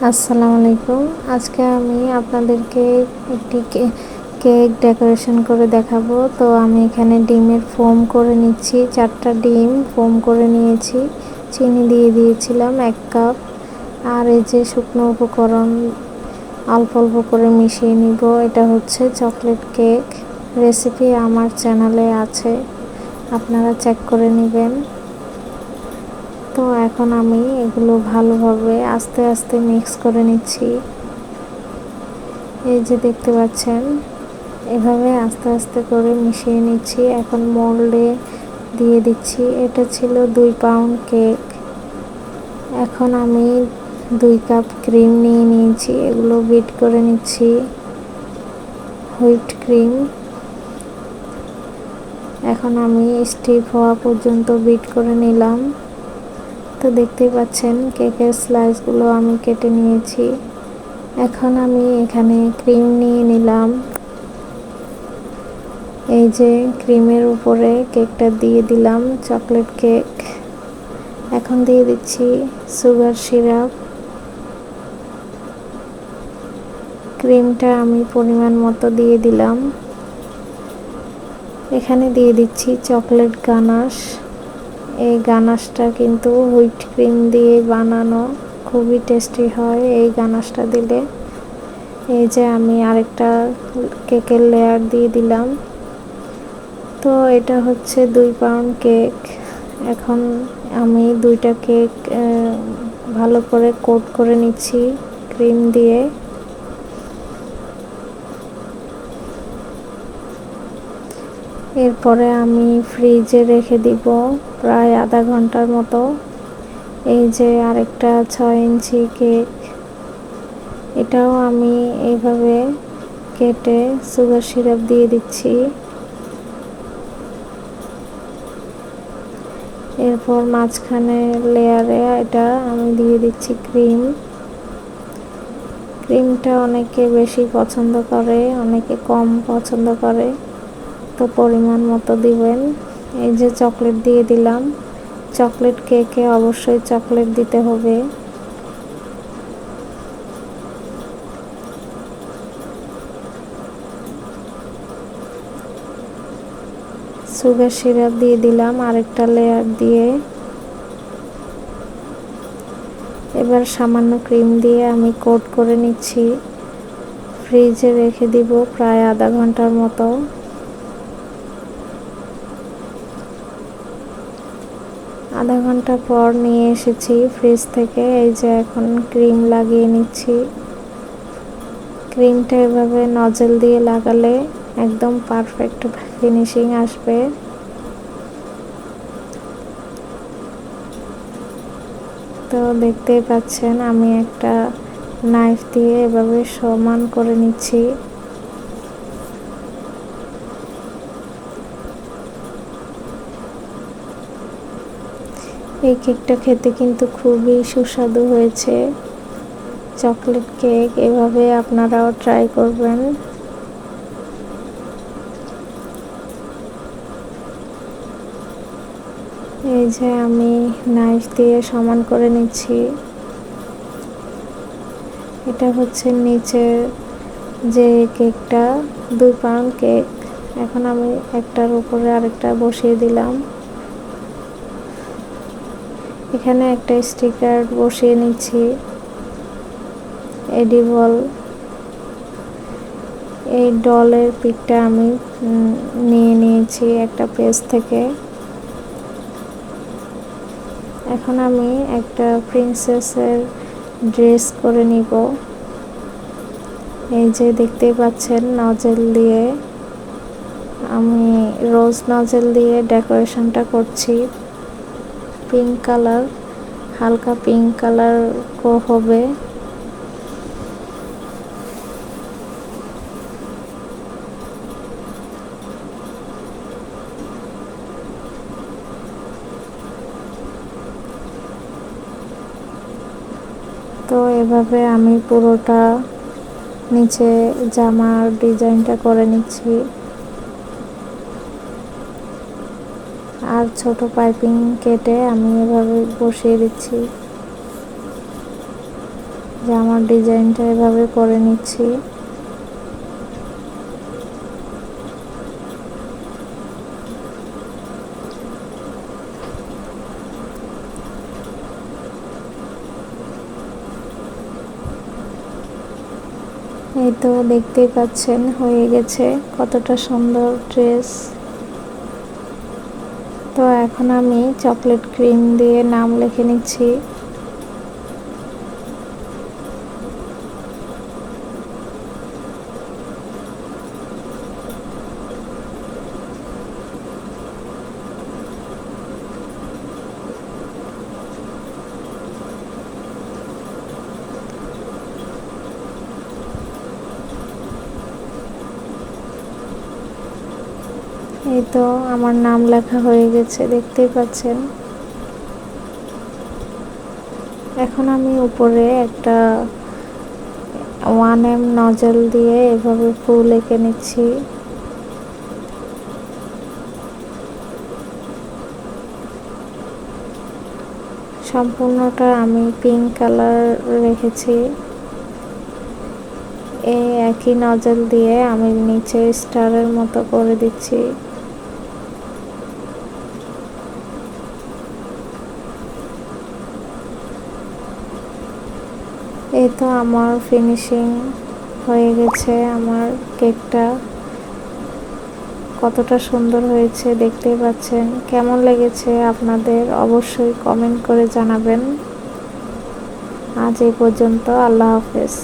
আসসালামু আলাইকুম। আজকে আমি আপনাদেরকে একটি কেক ডেকোরেশন করে দেখাবো। তো আমি এখানে ডিমের ফোম করে নিচ্ছি। 4টা ডিম ফোম করে নিয়েছি। চিনি দিয়ে দিয়েছিলাম 1 কাপ। আর এই যে শুকনো উপকরণ অল্প অল্প করে মিশিয়ে নিব। এটা হচ্ছে চকলেট কেক রেসিপি, আমার চ্যানেলে আছে, আপনারা চেক করে নেবেন। তো এখন আমি এগুলো ভালোভাবে আস্তে আস্তে মিক্স করে নিচ্ছি। এই যে দেখতে পাচ্ছেন, এভাবে আস্তে আস্তে করে মিশিয়ে নিচ্ছি। এখন মোল্ডে দিয়ে দিচ্ছি। এটা ছিল 2 পাউন্ড কেক। এখন আমি 2 কাপ ক্রিম নিয়ে নিয়েছি, এগুলো বিট করে নিচ্ছি। হুইপ ক্রিম এখন আমি স্টিফ হওয়া পর্যন্ত বিট করে নিলাম। তো দেখতেই পাচ্ছেন কেকের স্লাইসগুলো আমি কেটে নিয়েছি। এখন আমি এখানে ক্রিম নিয়ে নিলাম। এই যে ক্রিমের উপরে কেকটা দিয়ে দিলাম, চকলেট কেক। এখন দিয়ে দিচ্ছি সুগার সিরাপ। ক্রিমটা আমি পরিমাণ মতো দিয়ে দিলাম। এখানে দিয়ে দিচ্ছি চকলেট গানাশ। এই গানাশটা কিন্তু হুইপ ক্রিম দিয়ে বানানো, খুবই টেস্টি হয় এই গানাশটা দিলে। এই যে আমি আরেকটা কেকের লেয়ার দিয়ে দিলাম। তো এটা হচ্ছে 2 পাউন্ড কেক। এখন আমি 2টা কেক ভালো করে কোট করে নিচ্ছি ক্রিম দিয়ে। এরপরে আমি ফ্রিজে রেখে দিব প্রায় আধা ঘন্টার মতো। এই যে আরেকটা 6 ইঞ্চি কেক, এটাও আমি এইভাবে কেটে সুগার সিরাপ দিয়ে দিচ্ছি। এরপর মাঝখানে লেয়ারে এটা আমি দিয়ে দিচ্ছি ক্রিম। ক্রিমটা অনেকে বেশি পছন্দ করে, অনেকে কম পছন্দ করে, তো পরিমাণ মতো দিবেন। এই যে চকলেট দিয়ে দিলাম। চকলেট কেকে অবশ্যই চকলেট দিতে হবে। সুগার সিরাপ দিয়ে দিলাম আরেকটা লেয়ার দিয়ে। এবার সামান্য ক্রিম দিয়ে আমি কোট করে নিচ্ছি। ফ্রিজে রেখে দিব প্রায় আধা ঘন্টার মতো। আধা ঘন্টা পর নিয়ে এসেছি ফ্রিজ থেকে। এই যে এখন ক্রিম লাগিয়ে নিচ্ছি। ক্রিমটা এভাবে নজল দিয়ে লাগালে একদম পারফেক্ট ফিনিশিং আসবে। তো দেখতেই পাচ্ছেন আমি একটা নাইফ দিয়ে এভাবে সমান করে নিচ্ছি। এই কেকটা খেতে কিন্তু খুবই সুস্বাদু হয়েছে। চকলেট কেক এভাবে আপনারাও ট্রাই করবেন। এই যে আমি নাইফ দিয়ে সমান করে নিচ্ছি। এটা হচ্ছে নিচের যে কেকটা, 2 পাউন্ড কেক। এখন আমি একটার উপরে আরেকটা বসিয়ে দিলাম। এখানে একটা স্টিকার বসিয়ে নিচ্ছি এডিবল। এই ডলের পিকটা আমি নিয়ে নিয়েছি একটা পেজ থেকে। এখন আমি একটা প্রিন্সেসের ড্রেস করে নিব। এই যে দেখতেই পাচ্ছেন নজেল দিয়ে আমি রোজ নজেল দিয়ে ডেকোরেশনটা করছি। পিঙ্ক কালার, হালকা পিঙ্ক কালার হবে। তো এভাবে আমি পুরোটা নিচে জামার ডিজাইনটা করে নিচ্ছি। আর ছোট পাইপিং কেটে আমি এভাবে বসিয়ে দিচ্ছি। যে আমার ডিজাইনটা এভাবে করে নিচ্ছি। এই তো দেখতেই পাচ্ছেন হয়ে গেছে কতটা সুন্দর ড্রেস। তো এখন আমি চকলেট ক্রিম দিয়ে নাম লিখে নিচ্ছি। এই তো আমার নাম লেখা হয়ে গেছে, দেখতেই পাচ্ছেন। এখন আমি উপরে একটা 1M নজল দিয়ে এভাবে ফুল এঁকে নিচ্ছি। সম্পূর্ণটা আমি পিঙ্ক কালার রেখেছি। এই একই নজল দিয়ে আমি নিচে স্টারের মতো করে দিচ্ছি। এই তো আমার ফিনিশিং হয়ে গেছে। আমার কেকটা কতটা সুন্দর হয়েছে দেখতেই পাচ্ছেন। কেমন লেগেছে আপনাদের অবশ্যই কমেন্ট করে জানাবেন। আজ এই পর্যন্ত, আল্লাহ হাফেজ।